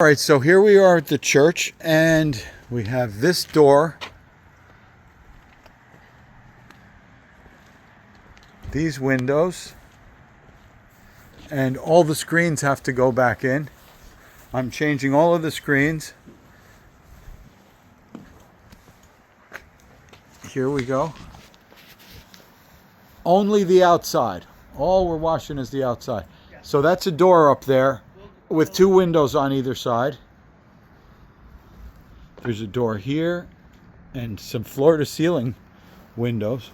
All right, so here we are at the church, and we have this door, these windows, and all the screens have to go back in. I'm changing all of the screens. Here we go. Only the outside. All we're washing is the outside. So that's a door up there with two windows on either side. There's a door here and some floor to ceiling windows.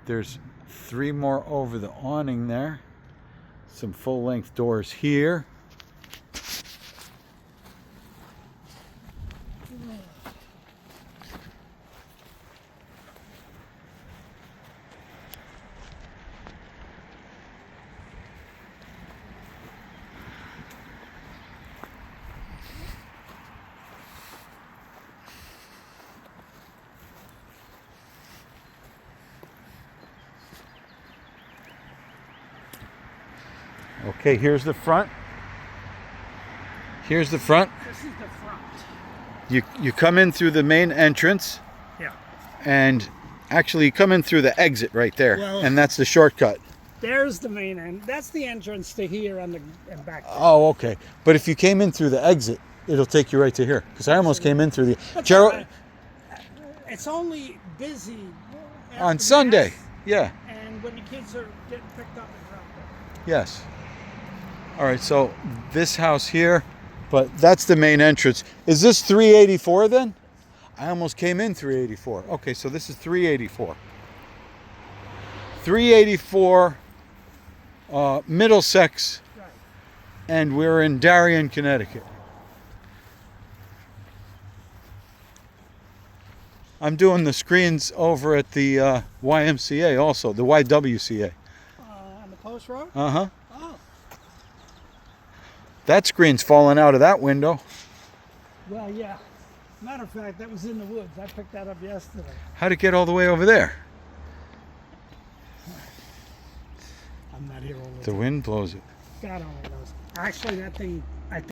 There's three more over the awning there. Some full length doors here. Okay, here's the front. Here's the front. This is the front. You come in through the main entrance, Yeah. and actually you come in through the exit right there, Well- and that's the shortcut. There's the main end. That's the entrance to here and back there. Oh, okay. But if you came in through the exit, it'll take you right to here. Because I almost came in through the But Gerald it's only busy on after Sunday. Mass Yeah. and when the kids are getting picked up and dropped off. Yes. All right. So this house here, but that's the main entrance. Is this 384 then? I almost came in 384. Okay, so this is 384. 384 Middlesex, Right. and we're in Darien, Connecticut. I'm doing the screens over at the YMCA also, the YWCA. On the post road? Uh-huh. Oh. That screen's falling out of that window. Well, yeah. Matter of fact, that was in the woods. I picked that up yesterday. How'd it get all the way over there? I'm not here all the The time. wind blows it. God only knows. Actually, that thing